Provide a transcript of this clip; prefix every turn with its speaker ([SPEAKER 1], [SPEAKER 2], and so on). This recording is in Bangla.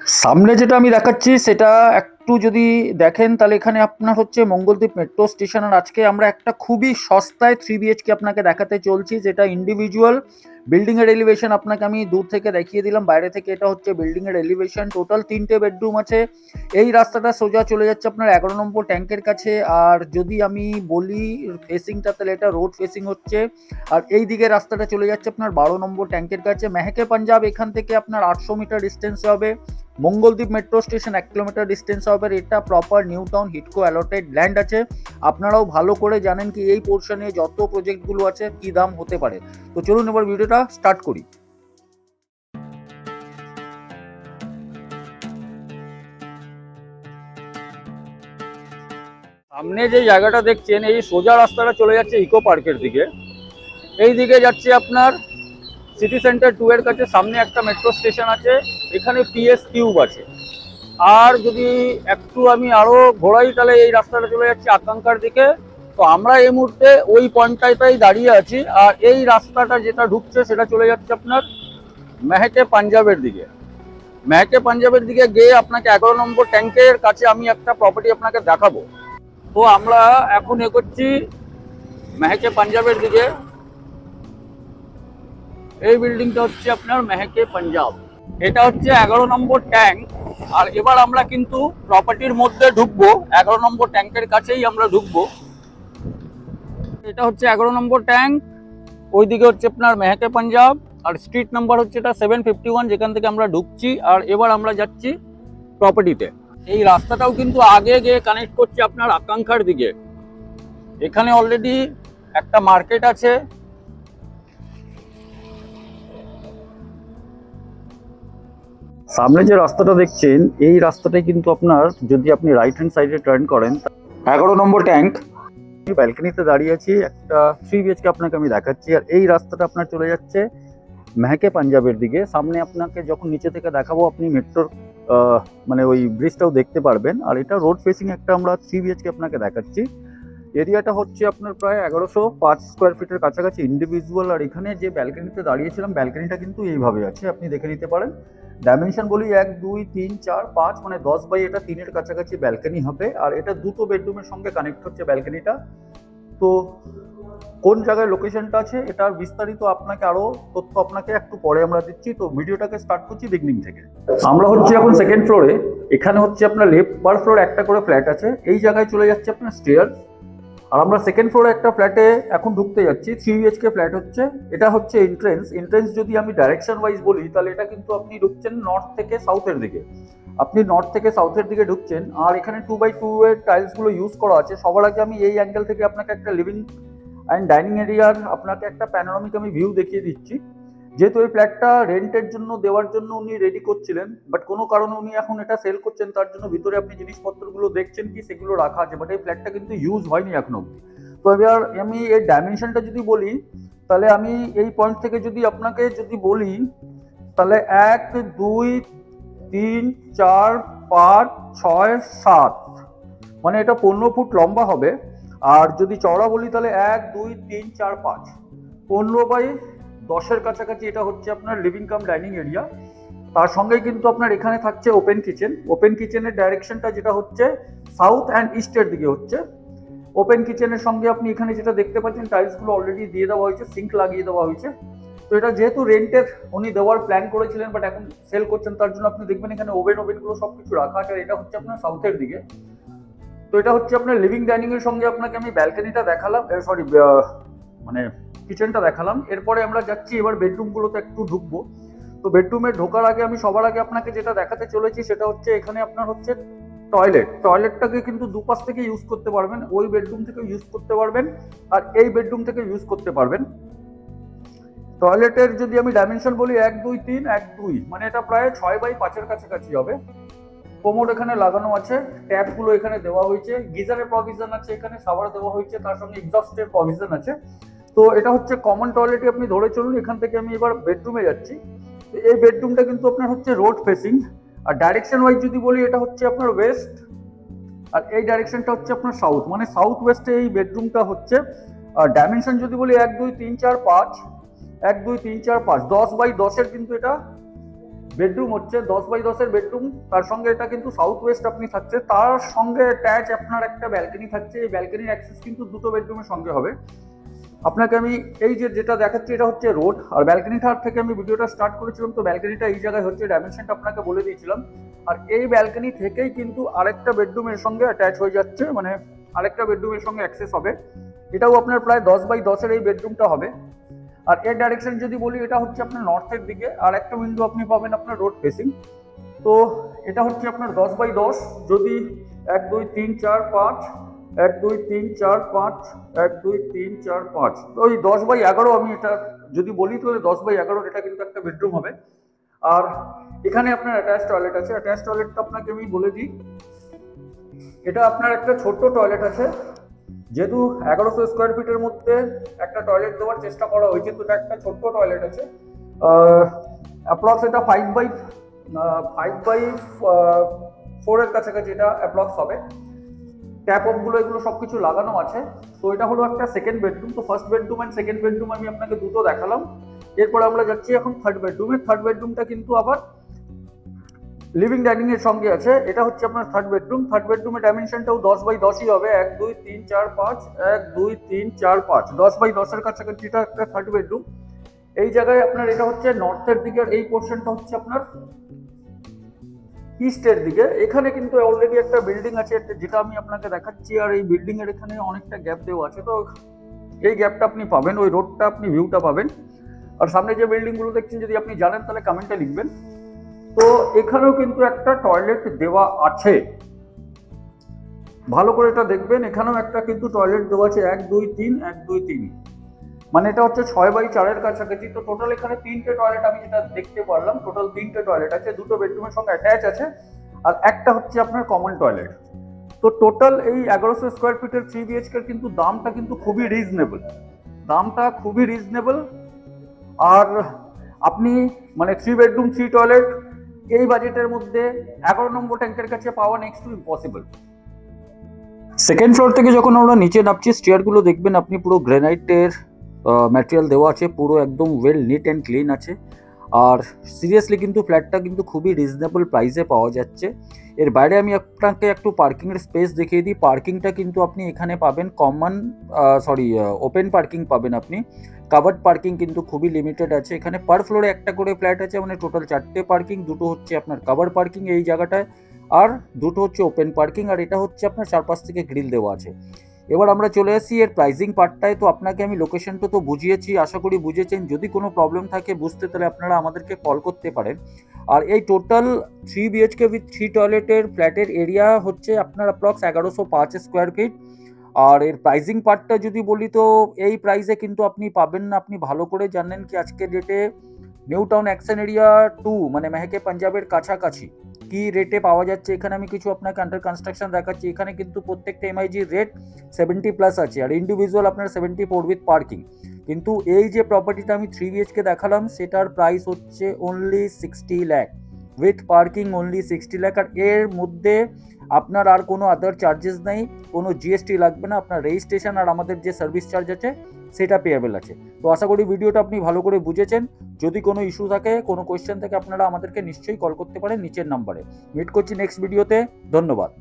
[SPEAKER 1] সামনে যেটা আমি দেখাচ্ছি সেটা একটু যদি দেখেন তাহলে এখানে আপনার হচ্ছে মঙ্গলদ্বীপ মেট্রো স্টেশন। আর আজকে আমরা একটা খুবই সস্তায় 3 BHK আপনাকে দেখাতে চলছি, যেটা ইন্ডিভিজুয়াল। বিল্ডিং এর এলিভেশন আপনাকে আমি দূর থেকে দেখিয়ে দিলাম, বাইরে থেকে এটা হচ্ছে বিল্ডিং এর এলিভেশন। টোটাল 3টে বেডরুম আছে। এই রাস্তাটা সোজা চলে যাচ্ছে আপনার 11 নম্বর ট্যাঙ্কের কাছে। আর যদি আমি বলি ফেসিংটা, তাহলে এটা রোড ফেসিং হচ্ছে। আর এই দিকে রাস্তাটা চলে যাচ্ছে আপনার 12 নম্বর ট্যাঙ্কের কাছে। মেহকে পাঞ্জাব এখান থেকে আপনার 800 মিটার ডিস্টেন্স হবে। Mangaldeep metro station 1 kilometre distance হবে। এটা প্রপার নিউ টাউন হিটকো অ্যালটেড ল্যান্ড আছে। আপনারাও ভালো করে জানেন কি এই পোর্শনে যত প্রজেক্টগুলো আছে কি দাম হতে পারে। তো চলুন এবার ভিডিওটা স্টার্ট করি। সামনে যে জায়গাটা দেখছেন, এই সোজা রাস্তাটা চলে যাচ্ছে ইকো পার্কের দিকে। এই দিকে যাচ্ছে আপনার সিটি সেন্টার 2 এর কাছে। সামনে একটা মেট্রো স্টেশন আছে, এখানে PS কিউব আছে। আর যদি একটু আমি আরো ঘোরাই তাহলে এই রাস্তাটা চলে যাচ্ছে আকাঙ্ক্ষার দিকে। তো আমরা এই মুহূর্তে ওই পয়েন্টটাই দাঁড়িয়ে আছি। আর এই রাস্তাটা যেটা ঢুকছে সেটা চলে যাচ্ছে আপনার মেহকে পাঞ্জাবের দিকে। মেহকে পাঞ্জাবের দিকে গিয়ে আপনাকে 11 নম্বর ট্যাঙ্কের কাছে আমি একটা প্রপার্টি আপনাকে দেখাবো। তো আমরা এখন এগোচ্ছি মেহকে পাঞ্জাবের দিকে। এই বিল্ডিংটা হচ্ছে আপনার মেহকে পাঞ্জাব। এটা হচ্ছে 11 নম্বর ট্যাঙ্ক। আর এবার আমরা কিন্তু প্রপার্টির মধ্যে ঢুকবো। 11 নম্বর ট্যাঙ্কের কাছেই আমরা ঢুকবো। এটা হচ্ছে 11 নম্বর ট্যাঙ্ক, ওইদিকে হচ্ছে আপনার মেহকে পাঞ্জাব। আর স্ট্রিট নাম্বার হচ্ছে এটা 751, যেখান থেকে আমরা ঢুকছি। আর এবার আমরা যাচ্ছি প্রপার্টিতে। এই রাস্তাটাও কিন্তু আগে গিয়ে কানেক্ট করছে আপনার আকাঙ্ক্ষার দিকে। এখানে অলরেডি একটা মার্কেট আছে। সামনে যে রাস্তাটা দেখছেন, এই রাস্তাটাই কিন্তু আপনার, যদি আপনি রাইট হ্যান্ড সাইডে টার্ন করেন, 11 নম্বর ট্যাঙ্ক। ব্যালকনিতে দাঁড়িয়ে আছি, একটা 3 BHK আপনাকে আমি দেখাচ্ছি। আর এই রাস্তাটা আপনার চলে যাচ্ছে মেহকে পাঞ্জাবের দিকে। সামনে আপনাকে যখন নিচে থেকে দেখাবো, আপনি মেট্রোর মানে ওই ব্রিজটাও দেখতে পারবেন। আর এটা রোড ফেসিং একটা আমরা 3 BHK আপনাকে দেখাচ্ছি। এরিয়াটা হচ্ছে আপনার প্রায় 1105 স্কোয়ার ফিটের কাছাকাছি ইন্ডিভিজুয়াল। আর এখানে যে ব্যালকনিতে দাঁড়িয়েছিলাম, ব্যালকনিটা কিন্তু এইভাবে আছে, আপনি দেখে নিতে পারেন। ডাইমেনশন বলি 1 2 3 4 5, মানে 10 বাই এটা 3-এর কাছাকাছি ব্যালকনি হবে। আর এটা দুটো বেডরুমের সঙ্গে কানেক্ট হচ্ছে ব্যালকনিটা। তো কোন জায়গায় লোকেশনটা আছে, এটার বিস্তারিত আপনাকে আরো তথ্য আপনাকে একটু পরে আমরা দিচ্ছি। তো ভিডিওটাকে স্টার্ট করছি বিগিনিং থেকে। আমরা হচ্ছে এখন সেকেন্ড ফ্লোরে। এখানে হচ্ছে আপনার লেফট পার ফ্লোর একটা করে ফ্ল্যাট আছে। এই জায়গায় চলে যাচ্ছে আপনার স্টেয়ার। আর আমরা সেকেন্ড ফ্লোরে একটা ফ্ল্যাটে এখন ঢুকতে যাচ্ছি। 3 BHK ফ্ল্যাট হচ্ছে এটা। হচ্ছে এন্ট্রেন্স যদি আমি ডাইরেকশন ওয়াইজ বলি, তাহলে এটা কিন্তু আপনি ঢুকছেন নর্থ থেকে সাউথের দিকে। আপনি নর্থ থেকে সাউথের দিকে ঢুকছেন। আর এখানে 2x2 এর টাইলসগুলো ইউজ করা আছে। সবার আগে আমি এই অ্যাঙ্গেল থেকে আপনাকে একটা লিভিং অ্যান্ড ডাইনিং এরিয়ার আপনাকে একটা প্যানোরামিক আমি ভিউ দেখিয়ে দিচ্ছি। যেহেতু এই ফ্ল্যাটটা রেন্টের জন্য দেওয়ার জন্য উনি রেডি করছিলেন, বাট কোনো কারণে উনি এখন এটা সেল করছেন। তার জন্য ভিতরে আপনি জিনিসপত্রগুলো দেখছেন কি সেগুলো রাখা আছে, বাট এই ফ্ল্যাটটা কিন্তু ইউজ হয়নি এখন অব্দি। তো এবার আমি এই ডাইমেনশনটা যদি বলি, তাহলে আমি এই পয়েন্ট থেকে যদি আপনাকে যদি বলি, তাহলে 1 2 3 4 5 6 7, মানে এটা 15 ফুট লম্বা হবে। আর যদি চওড়া বলি তাহলে 1 2 3 4 5, 15x10-এর কাছাকাছি এটা হচ্ছে আপনার লিভিং কাম ডাইনিং এরিয়া। তার সঙ্গে কিন্তু আপনার এখানে থাকছে ওপেন কিচেন। ওপেন কিচেনের ডাইরেকশনটা যেটা হচ্ছে সাউথ অ্যান্ড ইস্টের দিকে হচ্ছে। ওপেন কিচেনের সঙ্গে আপনি এখানে যেটা দেখতে পাচ্ছেন, টাইলসগুলো অলরেডি দিয়ে দেওয়া হয়েছে, সিঙ্ক লাগিয়ে দেওয়া হয়েছে। তো এটা যেহেতু রেন্টের উনি দেওয়ার প্ল্যান করেছিলেন, বাট এখন সেল করছেন, তার জন্য আপনি দেখবেন এখানে ওভেনগুলো সবকিছু রাখা আছে। আর এটা হচ্ছে আপনার সাউথের দিকে। তো এটা হচ্ছে আপনার লিভিং ডাইনিং এর সঙ্গে আপনাকে আমি ব্যালকনিটা দেখালাম, সরি মানে কিচেনটা দেখালাম। এরপরে আমরা যাচ্ছি এবার বেডরুমগুলোতে একটু ঢুকবো। তো বেডরুমে ঢোকার আগে আমি সবার আগে আপনাকে যেটা দেখাতে চলেছি সেটা হচ্ছে এখানে আপনার হচ্ছে টয়লেটটাকে কিন্তু দুপাশ থেকে ইউজ করতে পারবেন। ওই বেডরুম থেকে ইউজ করতে পারবেন, আর এই বেডরুম থেকে ইউজ করতে পারবেন। টয়লেটের যদি আমি ডাইমেনশন বলি 1 2 3 1 2, মানে এটা প্রায় 6x5-এর কাছাকাছি হবে। কোমোড এখানে লাগানো আছে, ট্যাপগুলো এখানে দেওয়া হয়েছে, গিজারের প্রভিশন আছে, এখানে শাওয়ার দেওয়া হয়েছে, তার সঙ্গে এক্সস্টের প্রভিশন আছে। তো এটা হচ্ছে কমন টয়লেটই আপনি ধরে চলুন। এখান থেকে আমি এবার বেডরুমে যাচ্ছি। এই বেডরুমটা কিন্তু আপনার হচ্ছে রোড ফেসিং। আর ডাইরেকশন ওয়াইজ যদি বলি, এটা হচ্ছে আপনার ওয়েস্ট, আর এই ডাইরেকশনটা হচ্ছে আপনার সাউথ, মানে সাউথ ওয়েস্টে এই বেডরুমটা হচ্ছে। আর ডাইমেনশন যদি বলি 1 2 3 4 5, 1 2 3 4 5, 10x10-এর কিন্তু এটা বেডরুম হচ্ছে 10x10 বেডরুম, তার সঙ্গে এটা কিন্তু সাউথ ওয়েস্ট আপনি থাকছে, তার সঙ্গে অ্যাটাচ আপনার একটা ব্যালকনি থাকছে। এই ব্যালকনির অ্যাক্সেস কিন্তু দুটো বেডরুমের সঙ্গে হবে। আপনাকে আমি এই যেটা দেখাচ্ছি এটা হচ্ছে রোড, আর ব্যালকনিটার থেকে আমি ভিডিওটা স্টার্ট করেছিলাম। তো ব্যালকনিটা এই জায়গায় হচ্ছে, ডাইমেনশনটা আপনাকে বলে দিয়েছিলাম। আর এই ব্যালকনি থেকেই কিন্তু আরেকটা বেডরুমের সঙ্গে অ্যাটাচ হয়ে যাচ্ছে, মানে আরেকটা বেডরুমের সঙ্গে অ্যাক্সেস হবে। এটাও আপনার প্রায় 10x10 এই বেডরুমটা হবে। আর এর ডাইরেকশন যদি বলি, এটা হচ্ছে আপনার নর্থের দিকে, আর একটা উইন্ডো আপনি পাবেন আপনার রোড ফেসিং। তো এটা হচ্ছে আপনার 10x10। যদি 1 2 3 4 5 1 2 3 4 5 1 2 3 4 5, তো ওই 10x11 আমি এটা যদি বলি, তাহলে 10x11 এটা কিন্তু একটা বেডরুম হবে। আর এখানে আপনার অ্যাটাচ টয়লেট আছে। অ্যাটাচ টয়লেটটা আপনাকে আমি বলে দিই, এটা আপনার একটা ছোট্ট টয়লেট আছে। যেহেতু 1100 স্কোয়ার ফিটের মধ্যে একটা টয়লেট দেওয়ার চেষ্টা করা হয়েছে, তো এটা একটা ছোট্ট টয়লেট আছে। অ্যাপ্রক্স এটা 5x4 এর কাছাকাছি এটা অ্যাপ্রক্স হবে। ট্যাপ অফগুলো এগুলো সব কিছু লাগানো আছে। তো এটা হলো একটা সেকেন্ড বেডরুম। তো first bedroom and second bedroom আমি আপনাকে দুটো দেখালাম। এরপরে আমরা যাচ্ছি এখন থার্ড বেডরুমে। থার্ড বেডরুমটা কিন্তু আবার লিভিং ডাইনিং এর সঙ্গে আছে। এটা হচ্ছে আপনার থার্ড বেডরুম। থার্ড বেডরুমের ডাইমেনশনটাও 10x10ই হবে। 1 2 3 4 5 1 2 3 4 5 10x10 এর কাছাকাছি এটা একটা থার্ড বেডরুম। এই জায়গায় আপনার এটা হচ্ছে নর্থের দিকে, আর এই পোর্শনটা হচ্ছে আপনার ইস্টের দিকে। এখানে কিন্তু অলরেডি একটা বিল্ডিং আছে যেটা আমি আপনাকে দেখাচ্ছি, আর এই বিল্ডিং এর এখানে অনেকটা গ্যাপ দেওয়া আছে। তো এই গ্যাপটা আপনি পাবেন, ওই রোডটা আপনি ভিউটা পাবেন। আর সামনে যে বিল্ডিং গুলো দেখছেন, যদি আপনি জানেন তাহলে কমেন্টে লিখবেন। তো এখানেও কিন্তু একটা টয়লেট দেওয়া আছে, ভালো করে এটা দেখবেন। এখানেও একটা কিন্তু টয়লেট দেওয়া আছে, 1 2 3 1 2 3, মানে এটা হচ্ছে 6x4 এর কাছাকাছি। তো টোটাল এখানে 3টে টয়লেট আমি যেটা দেখতে পারলাম, টোটাল 3টে টয়লেট আছে, দুটো বেডরুমের সঙ্গে অ্যাটাচ আছে, আর একটা হচ্ছে আপনার কমন টয়লেট। তো টোটাল এই 1100 স্কোয়ার ফিটের 3 BHK কিন্তু দামটা কিন্তু খুবই রিজনেবল, দামটা খুবই রিজনেবল। আর আপনি মানে 3 বেডরুম 3 টয়লেট এই বাজেটের মধ্যে 11 নম্বর ট্যাঙ্কের কাছে পাওয়া next to impossible. Second floor থেকে যখন আমরা নিচে নামছি, স্টেয়ারগুলো দেখবেন আপনি পুরো গ্রানাইটের ম্যাটেরিয়াল দেওয়া আছে, পুরো একদম ওয়েল নিট অ্যান্ড ক্লিন আছে। আর সিরিয়াসলি কিন্তু ফ্ল্যাটটা কিন্তু খুবই রিজনেবল প্রাইসে পাওয়া যাচ্ছে। এর বাইরে আমি আপনাকে একটু পার্কিংয়ের স্পেস দেখিয়ে দিই। পার্কিংটা কিন্তু আপনি এখানে পাবেন ওপেন পার্কিং পাবেন আপনি। কাভার্ড পার্কিং কিন্তু খুবই লিমিটেড আছে। এখানে পার ফ্লোরে একটা করে ফ্ল্যাট আছে, মানে টোটাল 4টে পার্কিং। দুটো হচ্ছে আপনার কাভার পার্কিং এই জায়গাটায়, আর দুটো হচ্ছে ওপেন পার্কিং। আর এটা হচ্ছে আপনার চারপাশ থেকে গ্রিল দেওয়া আছে। এবার আমরা চলে আসি এর প্রাইসিং পার্টটায়। তো আপনাকে আমি লোকেশনটা তো বুঝিয়েছি, আশা করি বুঝেছেন। যদি কোনো প্রবলেম থাকে বুঝতে, তাহলে আপনারা আমাদেরকে কল করতে পারেন। আর এই টোটাল 3 BHK উইথ 3 টয়লেটের ফ্ল্যাটের এরিয়া হচ্ছে আপনার অ্যাপ্রক্স 1105 স্কোয়ার ফিট। আর এর প্রাইসিং পার্টটা যদি বলি, তো এই প্রাইসে কিন্তু আপনি পাবেন না। আপনি ভালো করে জানেন কি আজকের ডেটে নিউ টাউন অ্যাকশন এরিয়া 2 মানে মেহকে পাঞ্জাবের কাছাকাছি কি রেটে পাওয়া যাচ্ছে। এখানে আমি কিছু আপনাকে আন্ডার কনস্ট্রাকশন দেখাচ্ছি। এখানে কিন্তু প্রত্যেকটা এমআইজি রেট 70+ আছে, আর ইন্ডিভিজুয়াল আপনার 74 উইথ পার্কিং। কিন্তু এই যে প্রপার্টিটা আমি 3 BHK দেখালাম, সেটার প্রাইস হচ্ছে only 60 lakh with parking, only 60 lakh. আর এর মধ্যে আপনার আর কোনো আদার চার্জেস নেই, কোনো জিএসটি লাগবে না। আপনার রেজিস্ট্রেশন আর আমাদের যে সার্ভিস চার্জ আছে সেটা পেয়েবল আছে। তো আশা করি ভিডিওটা আপনি ভালো করে বুঝেছেন। যদি কোনো ইস্যু থাকে, কোনো কোয়েশ্চেন থাকে, আপনারা আমাদেরকে নিশ্চয়ই কল করতে পারেন নিচের নাম্বারে। মিট করছি নেক্সট ভিডিওতে। ধন্যবাদ।